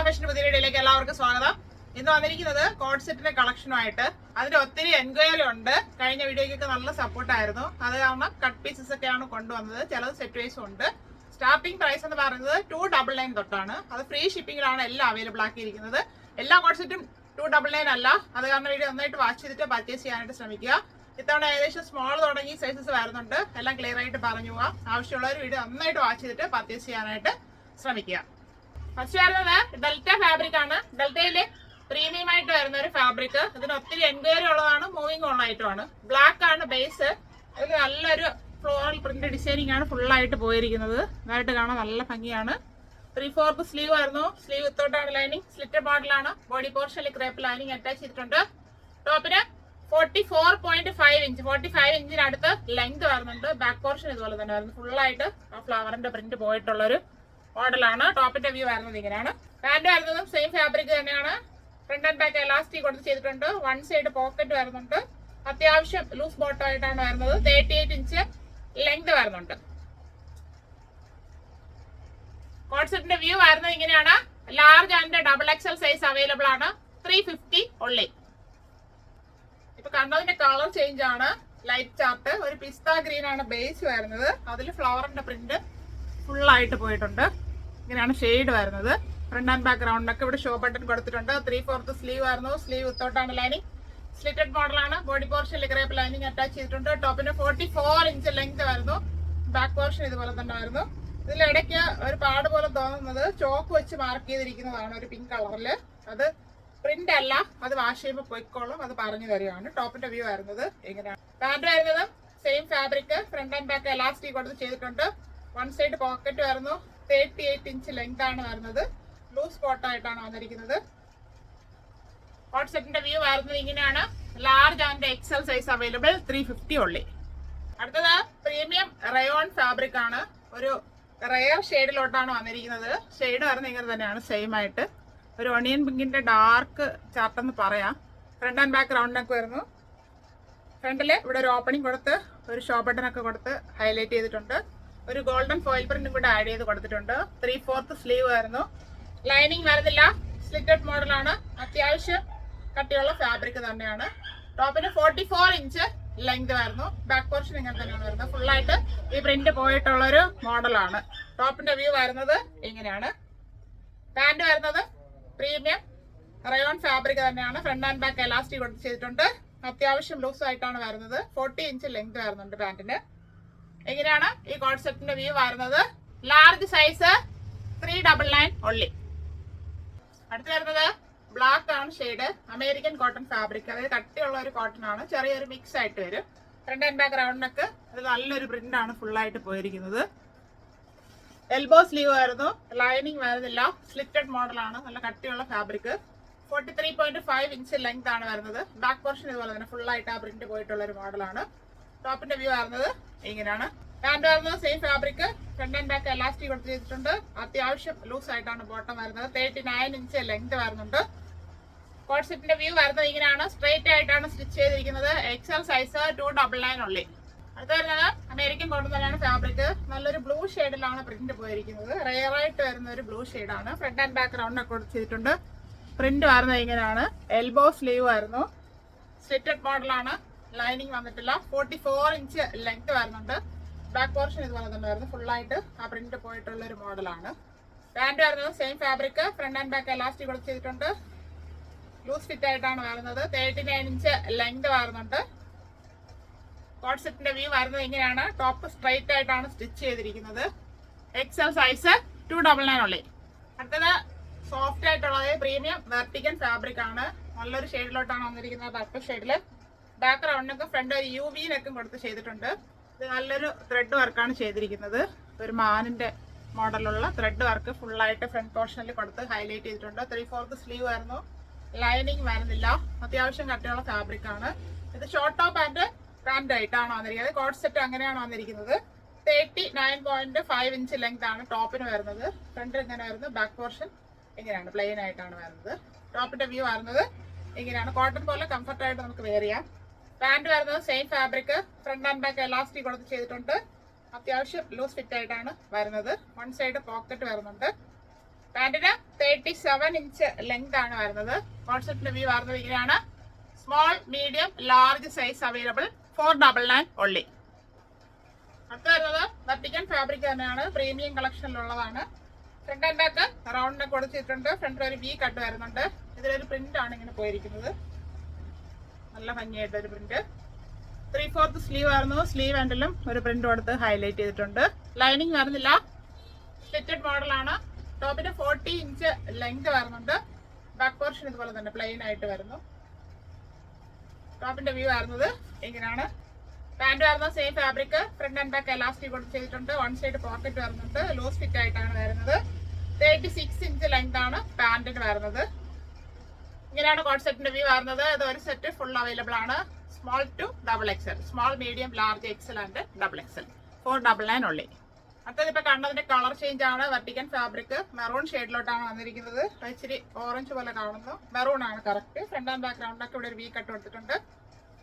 ഫാഷന്റെ പുതിയ വീഡിയോയിലേക്ക് എല്ലാവർക്കും സ്വാഗതം. ഇന്ന് വന്നിരിക്കുന്നത് കോഡ് സെറ്റിന്റെ കളക്ഷനുമായിട്ട്. അതിന് ഒത്തിരി എൻക്വയറി ഉണ്ട്. കഴിഞ്ഞ വീഡിയോയ്ക്കൊക്കെ നല്ല സപ്പോർട്ടായിരുന്നു. അത് കാരണം കട്ട് പീസസ് ഒക്കെയാണ് കൊണ്ടുവന്നത്. ചിലത് സെറ്റ് വൈസും ഉണ്ട്. സ്റ്റാർട്ടിംഗ് പ്രൈസ് എന്ന് പറയുന്നത് 299 തൊട്ടാണ്. അത് ഫ്രീ ഷിപ്പിംഗിലാണ് എല്ലാം അവൈലബിൾ ആക്കിയിരിക്കുന്നത്. എല്ലാ കോഡ് സെറ്റും 299 അല്ല. അത് കാരണം വീഡിയോ നന്നായിട്ട് വാച്ച് ചെയ്തിട്ട് പർച്ചേസ് ചെയ്യാനായിട്ട് ശ്രമിക്കുക. ഇത്തവണ ഏകദേശം സ്മോൾ തുടങ്ങി സൈസസ് വരുന്നുണ്ട്. എല്ലാം ക്ലിയർ ആയിട്ട് പറഞ്ഞു പോവാം. ആവശ്യമുള്ളവർ വീഡിയോ നന്നായിട്ട് വാച്ച് ചെയ്തിട്ട് പർച്ചേസ് ചെയ്യാനായിട്ട് ശ്രമിക്കുക. ഫസ്റ്റ് വരുന്നത് ഡെൽറ്റ ഫാബ്രിക് ആണ്. ഡെൽറ്റയില് പ്രീമിയം ആയിട്ട് വരുന്ന ഒരു ഫാബ്രിക്. ഇതിന് ഒത്തിരി എൻക്വയറി ഉള്ളതാണ്, മൂവിങ് ഉള്ളതായിട്ടുമാണ്. ബ്ലാക്ക് ആണ് ബേസ്. അതിൽ നല്ലൊരു ഫ്ലോറൽ പ്രിന്റ് ഡിസൈനിങ് ആണ് ഫുൾ ആയിട്ട് പോയിരിക്കുന്നത്. ഇതായിട്ട് കാണാൻ നല്ല ഭംഗിയാണ്. 3/4 സ്ലീവ് ആയിരുന്നു. സ്ലീവ് വിത്തോട്ടാണ് ലൈനിങ്. സ്ലിറ്റഡ് മോഡലാണ്. ബോഡി പോർഷനിൽ ക്രേപ്പ് ലൈനിങ് അറ്റാച്ച് ചെയ്തിട്ടുണ്ട്. ടോപ്പിന് 44.5 ഇഞ്ച് 45 ഇഞ്ചിനടുത്ത് ലെങ്ത് വരുന്നുണ്ട്. ബാക്ക് പോർഷൻ ഇതുപോലെ തന്നെ വരുന്നു. ഫുൾ ആയിട്ട് ആ ഫ്ലവറിന്റെ പ്രിന്റ് പോയിട്ടുള്ള ഒരു മോഡലാണ്. ടോപ്പിന്റെ വ്യൂ വരുന്നത് ഇങ്ങനെയാണ്. പാന്റ് വരുന്നതും സെയിം ഫാബ്രിക് തന്നെയാണ്. ഫ്രണ്ട് ആൻഡ് ബാക്ക് എലാസ്റ്റിക് കൊടുത്ത് ചെയ്തിട്ടുണ്ട്. വൺ സൈഡ് പോക്കറ്റ് വരുന്നുണ്ട്. അത്യാവശ്യം ലൂസ് ബോട്ടം ആയിട്ടാണ് വരുന്നത്. 38 ഇഞ്ച് ലെങ്ത് വരുന്നുണ്ട്. കോഡ് സെറ്റിന്റെ വ്യൂ വരുന്നത് ഇങ്ങനെയാണ്. Large and double XL size available ആണ്. 350 ഉള്ളി. ഇപ്പൊ കണ്ടതിന്റെ കളർ ചേഞ്ച് ആണ്. ലൈറ്റ് ചാർട്ട് ഒരു പിസ്ത ഗ്രീൻ ആണ് ബേസ് വരുന്നത്. അതിൽ ഫ്ലവറിന്റെ പ്രിന്റ് ഫുൾ ആയിട്ട് പോയിട്ടുണ്ട്. ഇങ്ങനെയാണ് ഷെയ്ഡ് വരുന്നത്. ഫ്രണ്ട് ആൻഡ് ബാക്ക് റൗണ്ടിനൊക്കെ ഇവിടെ ഷോ ബട്ടൺ കൊടുത്തിട്ടുണ്ട്. 3/4 സ്ലീവ് ആയിരുന്നു. സ്ലീവ് വിത്തോട്ടാണ് ലൈനിങ്. സ്ലിറ്റഡ് മോഡലാണ്. ബോഡി പോർഷനിൽ ക്രേപ്പ് ലൈനിങ് അറ്റാച്ച് ചെയ്തിട്ടുണ്ട്. ടോപ്പിന് 44 ഇഞ്ച് ലെങ്ത് വരുന്നു. ബാക്ക് പോർഷൻ ഇതുപോലെ തന്നെ വരുന്നു. ഇതിലിടയ്ക്ക് ഒരു പാട് പോലെ തോന്നുന്നത് ചോക്ക് വെച്ച് മാർക്ക് ചെയ്തിരിക്കുന്നതാണ് ഒരു പിങ്ക് കളറിൽ. അത് പ്രിന്റ് അല്ല, അത് വാഷ് ചെയ്യുമ്പോൾ പൊയ്ക്കോളും. അത് പറഞ്ഞു തരികയാണ്. ടോപ്പിന്റെ വ്യൂ വരുന്നത് എങ്ങനെയാണ്. പാന്റ് വരുന്നത് same fabric. Front and back elastic കൊടുത്ത് ചെയ്തിട്ടുണ്ട്. വൺ സൈഡ് പോക്കറ്റ് വരുന്നു. 38 ഇഞ്ച് ലെങ്ത് ആണ് വരുന്നത്. ലൂസ് കോട്ട് ആയിട്ടാണ് വന്നിരിക്കുന്നത്. കോഡ് സെറ്റിന്റെ വ്യൂ വരുന്നത് ഇങ്ങനെയാണ്. Large and XL size available. 350 ഉള്ളി. അടുത്തത് പ്രീമിയം റയോൺ ഫാബ്രിക് ആണ്. ഒരു റയർ ഷെയ്ഡിലോട്ടാണ് വന്നിരിക്കുന്നത്. ഷെയ്ഡ് വരുന്നത് ഇങ്ങനെ തന്നെയാണ്. സെയിം ആയിട്ട് ഒരു ഒണിയൻ പിങ്കിന്റെ ഡാർക്ക് ചാർട്ടെന്ന് പറയാം. ഫ്രണ്ട് ആൻഡ് ബാക്ക് റൗണ്ടിനൊക്കെ വരുന്നു. ഫ്രണ്ടില് ഇവിടെ ഒരു ഓപ്പണിംഗ് കൊടുത്ത് ഒരു ഷോ ബട്ടൺ ഒക്കെ കൊടുത്ത് ഹൈലൈറ്റ് ചെയ്തിട്ടുണ്ട്. ഒരു ഗോൾഡൻ ഫോയിൽ പ്രിന്റും കൂടെ ആഡ് ചെയ്ത് കൊടുത്തിട്ടുണ്ട്. 3/4 സ്ലീവ് ആയിരുന്നു. ലൈനിങ് വരുന്നില്ല. സ്ലിറ്റഡ് മോഡലാണ്. അത്യാവശ്യം കട്ടിയുള്ള ഫാബ്രിക് തന്നെയാണ്. ടോപ്പിന് 44 ഇഞ്ച് ലെങ്ത് വരുന്നു. ബാക്ക് പോർഷൻ ഇങ്ങനെ തന്നെയാണ് വരുന്നത്. ഫുള്ളായിട്ട് ഈ പ്രിന്റ് പോയിട്ടുള്ള ഒരു മോഡലാണ്. ടോപ്പിന്റെ വ്യൂ വരുന്നത് ഇങ്ങനെയാണ്. പാന്റ് വരുന്നത് പ്രീമിയം റയോൺ ഫാബ്രിക് തന്നെയാണ്. ഫ്രണ്ട് ആൻഡ് ബാക്ക് എലാസ്റ്റിക് കൊടുത്ത് ചെയ്തിട്ടുണ്ട്. അത്യാവശ്യം ലൂസ് ആയിട്ടാണ് വരുന്നത്. 40 ഇഞ്ച് ലെങ്ത് വരുന്നുണ്ട് പാന്റിന്. എങ്ങനെയാണ് ഈ കോഡ് സെറ്റിന്റെ വ്യൂ വരുന്നത്. ലാർജ് സൈസ് 399 ഉള്ളി. അടുത്ത് വരുന്നത് ബ്ലാക്ക് ആണ് ഷെയ്ഡ്. American cotton fabric. അതായത് കട്ടിയുള്ള ഒരു കോട്ടൺ ആണ്. ചെറിയൊരു മിക്സ് ആയിട്ട് വരും. ഫ്രണ്ട് ആൻഡ് ബാക്ക് റൗണ്ടിനൊക്കെ അത് നല്ലൊരു പ്രിന്റ് ആണ് ഫുൾ ആയിട്ട് പോയിരിക്കുന്നത്. എൽബോ സ്ലീവ് ആയിരുന്നു. ലൈനിങ് വരുന്നില്ല. സ്ലിറ്റഡ് മോഡലാണ്. നല്ല കട്ടിയുള്ള ഫാബ്രിക്. 43.5 ഇഞ്ച് ലെങ്ത് ആണ് വരുന്നത്. ബാക്ക് പോർഷൻ ഇതുപോലെ തന്നെ ഫുൾ ആയിട്ട് ആ പ്രിന്റ് പോയിട്ടുള്ള ഒരു മോഡലാണ്. ടോപ്പിന്റെ വ്യൂ വരുന്നത് ഇങ്ങനെയാണ്. പാന്റ് വരുന്നത് same fabric. Front and back elastic കൊടുത്ത് ചെയ്തിട്ടുണ്ട്. അത്യാവശ്യം ലൂസ് ആയിട്ടാണ് ബോട്ടം വരുന്നത്. 39 ഇഞ്ച് ലെങ്ത് വരുന്നുണ്ട്. കോഡ് സെറ്റിന്റെ വ്യൂ വരുന്നത് ഇങ്ങനെയാണ്. സ്ട്രെയിറ്റ് ആയിട്ടാണ് സ്റ്റിച്ച് ചെയ്തിരിക്കുന്നത്. എക്സൽ സൈസ് 299 ഉള്ളി. അടുത്ത വരുന്നത് അമേരിക്കൻ കോട്ടൺ തന്നെയാണ് ഫാബ്രിക്. നല്ലൊരു ബ്ലൂ ഷെയ്ഡിലാണ് പ്രിന്റ് പോയിരിക്കുന്നത്. റെയർ ആയിട്ട് വരുന്ന ഒരു ബ്ലൂ ഷെയ്ഡാണ്. ഫ്രണ്ട് ആൻഡ് ബാക്ക് റൗണ്ടിനൊക്കെ കൊടുത്ത് ചെയ്തിട്ടുണ്ട്. പ്രിന്റ് വരുന്നത് ഇങ്ങനെയാണ്. എൽബോ സ്ലീവ് ആയിരുന്നു. സ്ലിറ്റഡ് മോഡലാണ്. ലൈനിങ് വന്നിട്ടില്ല. 44 ഇഞ്ച് ലെങ്ത് വരുന്നുണ്ട്. ബാക്ക് പോർഷൻ ഇതുപോലെ തന്നെ വരുന്നത്. ഫുള്ളായിട്ട് ആ പ്രിന്റ് പോയിട്ടുള്ള ഒരു മോഡലാണ്. പാന്റ് വരുന്നത് same fabric. Front and back elastic കൊടുത്ത് ചെയ്തിട്ടുണ്ട്. ലൂസ് ഫിറ്റ് ആയിട്ടാണ് വരുന്നത്. 39 ഇഞ്ച് ലെങ്ത് വരുന്നുണ്ട്. കോഡ് സെറ്റിന്റെ വ്യൂ വരുന്നത് ഇങ്ങനെയാണ്. ടോപ്പ് സ്ട്രൈറ്റ് ആയിട്ടാണ് സ്റ്റിച്ച് ചെയ്തിരിക്കുന്നത്. XL size 299 only. അടുത്തത് സോഫ്റ്റ് ആയിട്ടുള്ളത് പ്രീമിയം വെർട്ടിക്കൻ ഫാബ്രിക് ആണ്. നല്ലൊരു ഷെയ്ഡിലോട്ടാണ് വന്നിരിക്കുന്നത്. പർപ്പിൾ ഷെയ്ഡില്. ബാക്ക് റൗണ്ടിനൊക്കെ ഫ്രണ്ട് ഒരു UV നെക്കും കൊടുത്ത് ചെയ്തിട്ടുണ്ട്. ഇത് നല്ലൊരു ത്രെഡ് വർക്കാണ് ചെയ്തിരിക്കുന്നത്. ഒരു മാനിന്റെ മോഡലുള്ള ത്രെഡ് വർക്ക് ഫുള്ളായിട്ട് ഫ്രണ്ട് പോർഷനിൽ കൊടുത്ത് ഹൈലൈറ്റ് ചെയ്തിട്ടുണ്ട്. 3/4 സ്ലീവ് ആയിരുന്നു. ലൈനിങ് വരുന്നില്ല. അത്യാവശ്യം കട്ടിയുള്ള ഫാബ്രിക് ആണ്. ഇത് ഷോർട്ട് ടോപ്പ് ആൻഡ് പാന്റ് ആയിട്ടാണ് വന്നിരിക്കുന്നത്. കോഡ് സെറ്റ് അങ്ങനെയാണ് വന്നിരിക്കുന്നത്. 39.5 ഇഞ്ച് ലെങ്ത് ആണ് ടോപ്പിന് വരുന്നത്. ഫ്രണ്ട് ഇങ്ങനെ വരുന്നത്. ബാക്ക് പോർഷൻ ഇങ്ങനെയാണ്. പ്ലെയിൻ ആയിട്ടാണ് വരുന്നത്. ടോപ്പിന്റെ വ്യൂ വരുന്നത് ഇങ്ങനെയാണ്. കോട്ടൺ പോലെ കംഫർട്ട് ആയിട്ട് നമുക്ക് വെയർ ചെയ്യാം. പാന്റ് വരുന്നത് same fabric. Front and back elastic കൊടുത്ത് ചെയ്തിട്ടുണ്ട്. അത്യാവശ്യം ലൂസ് ഫിറ്റ് ആയിട്ടാണ് വരുന്നത്. വൺ സൈഡ് പോക്കറ്റ് വരുന്നുണ്ട്. പാന്റിന് 37 ഇഞ്ച് ലെങ്ത് ആണ് വരുന്നത്. കോൺസെപ്റ്റിന്റെ വ്യൂ വരുന്നത് ഇങ്ങനെയാണ്. Small, medium, large size available. 499 only. അടുത്ത വരുന്നത് വെർട്ടിക്കൻ ഫാബ്രിക് തന്നെയാണ്. പ്രീമിയം കളക്ഷനിലുള്ളതാണ്. Front and back round neck കൊടുത്തിട്ടുണ്ട്. ഫ്രണ്ടിൽ ഒരു വി കട്ട് വരുന്നുണ്ട്. ഇതിലൊരു പ്രിന്റ് ആണ് ഇങ്ങനെ പോയിരിക്കുന്നത്. നല്ല ഭംഗിയായിട്ട് ഒരു പ്രിന്റ്. 3/4 സ്ലീവ് ആയിരുന്നു. സ്ലീവ് എൻഡിലും ഒരു പ്രിന്റ് കൊടുത്ത് ഹൈലൈറ്റ് ചെയ്തിട്ടുണ്ട്. ലൈനിങ് വരുന്നില്ല. സ്ലിറ്റഡ് മോഡലാണ്. ടോപ്പിന് 40 ഇഞ്ച് ലെങ്ത് വരുന്നുണ്ട്. ബാക്ക് പോർഷൻ ഇതുപോലെ തന്നെ പ്ലെയിൻ ആയിട്ട് വരുന്നു. ടോപ്പിന്റെ വ്യൂ വരുന്നത് ഇങ്ങനെയാണ്. പാന്റ് വരുന്നത് same fabric. Front and back elastic കൊടുത്ത് ചെയ്തിട്ടുണ്ട്. വൺ സൈഡ് പോക്കറ്റ് വരുന്നുണ്ട്. ലൂസ് ഫിറ്റ് ആയിട്ടാണ് വരുന്നത്. 36 ഇഞ്ച് ലെങ്ത് ആണ് പാന്റിന് വരുന്നത്. ഇങ്ങനെയാണ് കോൺസെപ്റ്റിന്റെ വ്യൂ വരുന്നത്. ഇത് ഒരു സെറ്റ് ഫുൾ അവൈലബിൾ ആണ്. Small to double XL, small, medium, large XL and double XL. 499 only. അടുത്തത് ഇപ്പൊ കണ്ടതിന്റെ കളർ ചേഞ്ച് ആണ്. വെർട്ടിക്കൻ ഫാബ്രിക് മെറൂൺ ഷെയ്ഡിലോട്ടാണ് വന്നിരിക്കുന്നത്. ഇച്ചിരി ഓറഞ്ച് പോലെ കാണുന്നു. മെറൂൺ ആണ് കറക്റ്റ്. ഫ്രണ്ട് ആൻഡ് ബാക്ക് റൗണ്ടൊക്കെ ഇവിടെ ഒരു വി കട്ട് കൊടുത്തിട്ടുണ്ട്.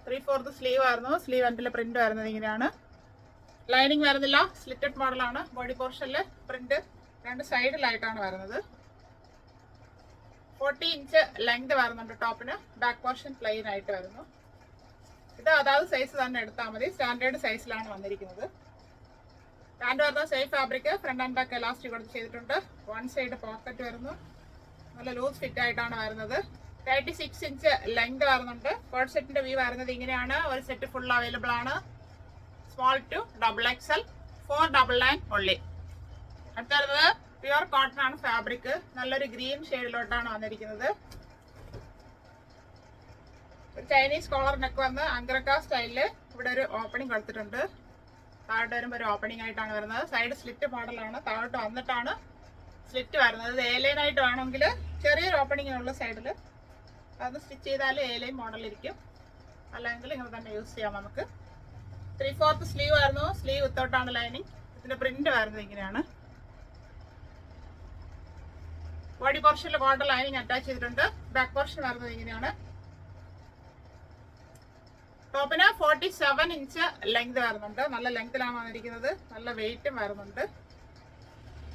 3/4 സ്ലീവ് ആയിരുന്നു. സ്ലീവ് എൻഡിൽ പ്രിന്റ് വരുന്നത് ഇങ്ങനെയാണ്. ലൈനിങ് വരുന്നില്ല. സ്ലിറ്റഡ് മോഡലാണ്. ബോഡി പോർഷനില് പ്രിന്റ് രണ്ട് സൈഡിലായിട്ടാണ് വരുന്നത്. 40 ഇഞ്ച് ലെങ്ത് വരുന്നുണ്ട് ടോപ്പിന്. ബാക്ക് പോർഷൻ പ്ലെയിൻ ആയിട്ട് വരുന്നു. ഇത് അതായത് സൈസ് തന്നെ എടുത്താൽ മതി. സ്റ്റാൻഡേർഡ് സൈസിലാണ് വന്നിരിക്കുന്നത്. പാന്റ് വരുന്നത് same fabric. Front and back elastic കൊടുത്ത് ചെയ്തിട്ടുണ്ട്. വൺ സൈഡ് പോക്കറ്റ് വരുന്നു. നല്ല ലൂസ് ഫിറ്റ് ആയിട്ടാണ് വരുന്നത്. 36 ഇഞ്ച് ലെങ്ത് വരുന്നുണ്ട്. കോഡ് സെറ്റിന്റെ വ്യൂ വരുന്നത് ഇങ്ങനെയാണ്. ഒരു സെറ്റ് ഫുൾ അവൈലബിൾ ആണ്. Small to double XL. 499 only. അടുത്ത വരുന്നത് പ്യുവർ കോട്ടൺ ആണ് ഫാബ്രിക്. നല്ലൊരു ഗ്രീൻ ഷെയ്ഡിലോട്ടാണ് വന്നിരിക്കുന്നത്. ഒരു ചൈനീസ് കോളർ നെക്ക് വന്ന് അങ്കറക്ക സ്റ്റൈലില് ഇവിടെ ഒരു ഓപ്പണിംഗ് കൊടുത്തിട്ടുണ്ട്. താഴോട്ട് വരുമ്പോൾ ഒരു ഓപ്പണിംഗ് ആയിട്ടാണ് വരുന്നത്. സൈഡ് സ്ലിറ്റ് മോഡലാണ്. താഴോട്ട് വന്നിട്ടാണ് സ്ലിറ്റ് വരുന്നത്. ഇത് A-line ആയിട്ട് വേണമെങ്കിൽ ചെറിയൊരു ഓപ്പണിംഗ് ഉള്ള സൈഡിൽ അത് സ്റ്റിച്ച് ചെയ്താൽ A-line മോഡലിരിക്കും. അല്ലെങ്കിൽ ഇങ്ങനെ തന്നെ യൂസ് ചെയ്യാം നമുക്ക്. 3/4 സ്ലീവ് ആയിരുന്നു. സ്ലീവ് വിത്തൗട്ടാണ് ലൈനിങ്. ഇതിന്റെ പ്രിന്റ് വരുന്നത് ഇങ്ങനെയാണ്. ബോഡി പോർഷനിൽ ബോർഡർ ലൈനിങ് അറ്റാച്ച് ചെയ്തിട്ടുണ്ട്. ബാക്ക് പോർഷൻ വരുന്നത് ഇങ്ങനെയാണ്. ടോപ്പിന് 47 ഇഞ്ച് ലെങ്ത് വരുന്നുണ്ട്. നല്ല ലെങ്ത്തിലാണ് വന്നിരിക്കുന്നത്. നല്ല വെയിറ്റും വരുന്നുണ്ട്.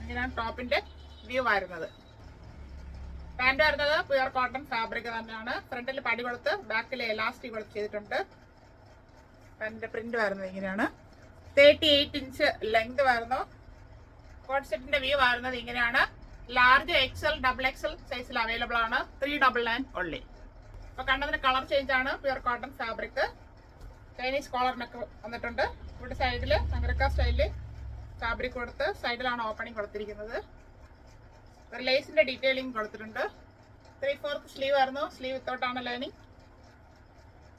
ഇങ്ങനെയാണ് ടോപ്പിന്റെ വ്യൂ വരുന്നത്. പാന്റ് വരുന്നത് പ്യുവർ കോട്ടൺ ഫാബ്രിക് തന്നെയാണ്. ഫ്രണ്ടിൽ പടി കൊടുത്ത് ബാക്കിൽ എലാസ്റ്റിക് കൊടുത്ത് ചെയ്തിട്ടുണ്ട്. പാന്റിന്റെ പ്രിന്റ് വരുന്നത് ഇങ്ങനെയാണ്. 38 ഇഞ്ച് ലെങ്ത് വരുന്നു. കോഡ് സെറ്റിന്റെ വ്യൂ വരുന്നത് ഇങ്ങനെയാണ്. ലാർജ് എക്സൽ, ഡബിൾ എക്സൽ സൈസിൽ അവൈലബിൾ ആണ്. 399 only. അപ്പൊ കണ്ടതിന് കളർ ചേഞ്ച് ആണ്. Pure cotton fabric. ചൈനീസ് കോളറിനൊക്കെ വന്നിട്ടുണ്ട്. ഇവിടെ സൈഡില് അങ്കരക്ക സ്റ്റൈലില് ഫാബ്രിക് കൊടുത്ത് സൈഡിലാണ് ഓപ്പണിംഗ് കൊടുത്തിരിക്കുന്നത്. ഒരു ലേസിന്റെ ഡീറ്റെയിലിംഗ് കൊടുത്തിട്ടുണ്ട്. 3/4 സ്ലീവ് ആയിരുന്നു. സ്ലീവ് വിത്തോട്ടാണ് ലൈനിങ്.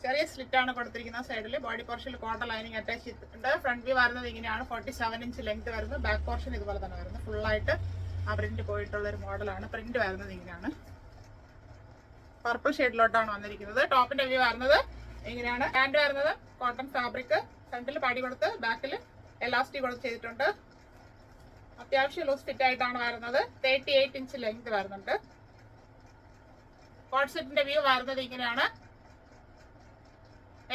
ചെറിയ സ്ലിറ്റ് ആണ് കൊടുത്തിരിക്കുന്നത് സൈഡിൽ. ബോഡി പോർഷനിൽ കോട്ടൺ ലൈനിങ് അറ്റാച്ച് ചെയ്തിട്ടുണ്ട്. ഫ്രണ്ട് വ്യൂ വരുന്നത് ഇങ്ങനെയാണ്. 47 ഇഞ്ച് ലെങ്ത് വരുന്നു. ബാക്ക് പോർഷൻ ഇതുപോലെ തന്നെ വരുന്നു. ഫുള്ളായിട്ട് ആ പ്രിന്റ് പോയിട്ടുള്ള ഒരു മോഡലാണ്. പ്രിന്റ് വരുന്നത് ഇങ്ങനെയാണ്. പർപ്പിൾ ഷെയ്ഡിലോട്ടാണ് വന്നിരിക്കുന്നത്. ടോപ്പിന്റെ വ്യൂ വരുന്നത് ഇങ്ങനെയാണ്. പാന്റ് വരുന്നത് കോട്ടൺ ഫാബ്രിക്. ഫ്രണ്ടിൽ പടി കൊടുത്ത് ബാക്കിൽ എലാസ്റ്റിക് കൊടുത്ത് ചെയ്തിട്ടുണ്ട്. അത്യാവശ്യം ലൂസ് ഫിറ്റ് ആയിട്ടാണ് വരുന്നത്. 38 ഇഞ്ച് ലെങ്ത് വരുന്നുണ്ട്. കോഡ് സെറ്റിന്റെ വ്യൂ വരുന്നത് ഇങ്ങനെയാണ്.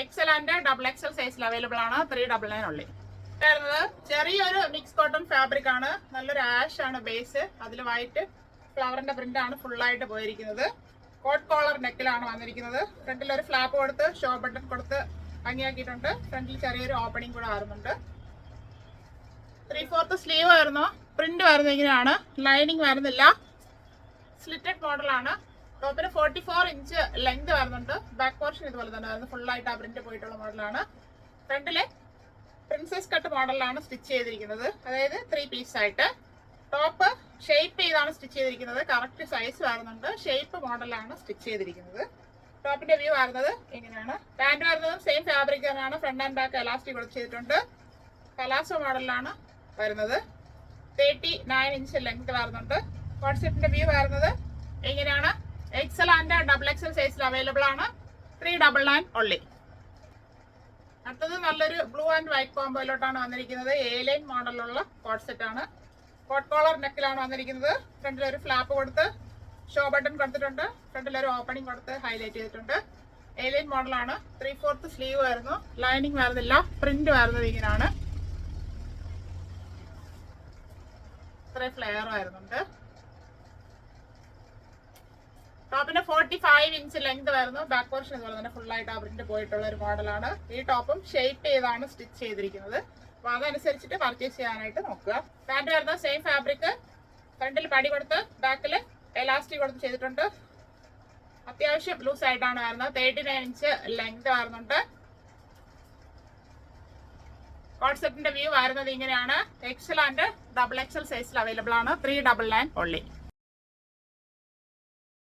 എക്സൽ ആൻഡ് ഡബിൾ എക്സൽ സൈസിൽ അവൈലബിൾ ആണ്. 399 only. ചെറിയൊരു മിക്സ് കോട്ടൺ ഫാബ്രിക് ആണ്. നല്ലൊരു ആഷ് ആണ് ബേസ്. അതിൽ വൈറ്റ് ഫ്ലവറിന്റെ പ്രിന്റ് ആണ് ഫുള്ളായിട്ട് പോയിരിക്കുന്നത്. കോട്ട് കോളർ നെക്കിലാണ് വന്നിരിക്കുന്നത്. ഫ്രണ്ടിൽ ഒരു ഫ്ലാപ്പ് കൊടുത്ത് ഷോ ബട്ടൺ കൊടുത്ത് ഭംഗിയാക്കിയിട്ടുണ്ട്. ഫ്രണ്ടിൽ ചെറിയൊരു ഓപ്പണിംഗ് കൂടെ വരുന്നുണ്ട്. 3/4 സ്ലീവ് വരുന്നു. പ്രിന്റ് വരുന്നത് ഇങ്ങനെയാണ്. ലൈനിങ് വരുന്നില്ല. സ്ലിറ്റഡ് മോഡലാണ്. ടോപ്പിന് 44 ഇഞ്ച് ലെങ്ത് വരുന്നുണ്ട്. ബാക്ക് പോർഷൻ ഇതുപോലെ തന്നെ വരുന്നു. ഫുള്ളായിട്ട് ആ പ്രിന്റ് പോയിട്ടുള്ള മോഡലാണ്. ഫ്രണ്ടിലെ പ്രിൻസസ് കട്ട് മോഡലാണ് സ്റ്റിച്ച് ചെയ്തിരിക്കുന്നത്. അതായത് 3 പീസ് ആയിട്ട്. ടോപ്പ് ഷേപ്പ് ചെയ്താണ് സ്റ്റിച്ച് ചെയ്തിരിക്കുന്നത്. കറക്റ്റ് സൈസ് വരുന്നുണ്ട്. ഷേപ്പ് മോഡലാണ് സ്റ്റിച്ച് ചെയ്തിരിക്കുന്നത്. ടോപ്പിന്റെ വ്യൂ വരുന്നത് ഇങ്ങനെയാണ്. പാന്റ് വരുന്നതും സെയിം ഫാബ്രിക് തന്നെയാണ്. ഫ്രണ്ട് ആൻഡ് ബാക്ക് എലാസ്റ്റിക് കൊടുത്ത് ചെയ്തിട്ടുണ്ട്. പലാസോ മോഡലാണ് വരുന്നത്. 39 ഇഞ്ച് ലെങ്ത് വരുന്നുണ്ട്. കോൺസെപ്റ്റിന്റെ വ്യൂ വരുന്നത് ഇങ്ങനെയാണ്. എക്സൽ ആൻഡ് ഡബിൾ എക്സൽ സൈസിൽ അവൈലബിൾ ആണ്. 399 only. അടുത്തത് നല്ലൊരു ബ്ലൂ ആൻഡ് വൈറ്റ് കോമ്പോയിലോട്ടാണ് വന്നിരിക്കുന്നത്. A-line മോഡലുള്ള കോഡ് സെറ്റ് ആണ്. കോട്ട് കോളർ നെക്കിലാണ് വന്നിരിക്കുന്നത്. ഫ്രണ്ടിൽ ഒരു ഫ്ലാപ്പ് കൊടുത്ത് ഷോ ബട്ടൺ കൊടുത്തിട്ടുണ്ട്. ഫ്രണ്ടിൽ ഒരു ഓപ്പണിംഗ് കൊടുത്ത് ഹൈലൈറ്റ് ചെയ്തിട്ടുണ്ട്. A-line മോഡലാണ്. 3/4 സ്ലീവ് വരുന്നു. ലൈനിങ് വരുന്നില്ല. പ്രിന്റ് വരുന്നത് ഇങ്ങനെയാണ്. ഇത്ര ഫ്ലെയർ വരുന്നുണ്ട്. ടോപ്പിന് 45 ഇഞ്ച് ലെങ്ത് വരുന്നു. ബാക്ക് പോർഷൻ ഇതുപോലെ തന്നെ ഫുൾ ആയിട്ട് പ്രിന്റ് പോയിട്ടുള്ള ഒരു മോഡലാണ്. ഈ ടോപ്പും ഷേപ്പ് ചെയ്താണ് സ്റ്റിച്ച് ചെയ്തിരിക്കുന്നത്. അപ്പൊ അതനുസരിച്ചിട്ട് പർച്ചേസ് ചെയ്യാനായിട്ട് നോക്കുക. പാന്റ് വരുന്നത് സെയിം ഫാബ്രിക്, ഫ്രണ്ടിൽ പടി കൊടുത്ത് ബാക്കിൽ എലാസ്റ്റിക് കൊടുത്ത് ചെയ്തിട്ടുണ്ട്. അത്യാവശ്യം ലൂസ് ആയിട്ടാണ് വരുന്നത്. 39 ഇഞ്ച് ലെങ്ത് വരുന്നുണ്ട്. കോൺസെപ്റ്റിന്റെ വ്യൂ വരുന്നത് ഇങ്ങനെയാണ്. XL ആൻഡ് XXL സൈസിൽ അവൈലബിൾ ആണ്. 399 only.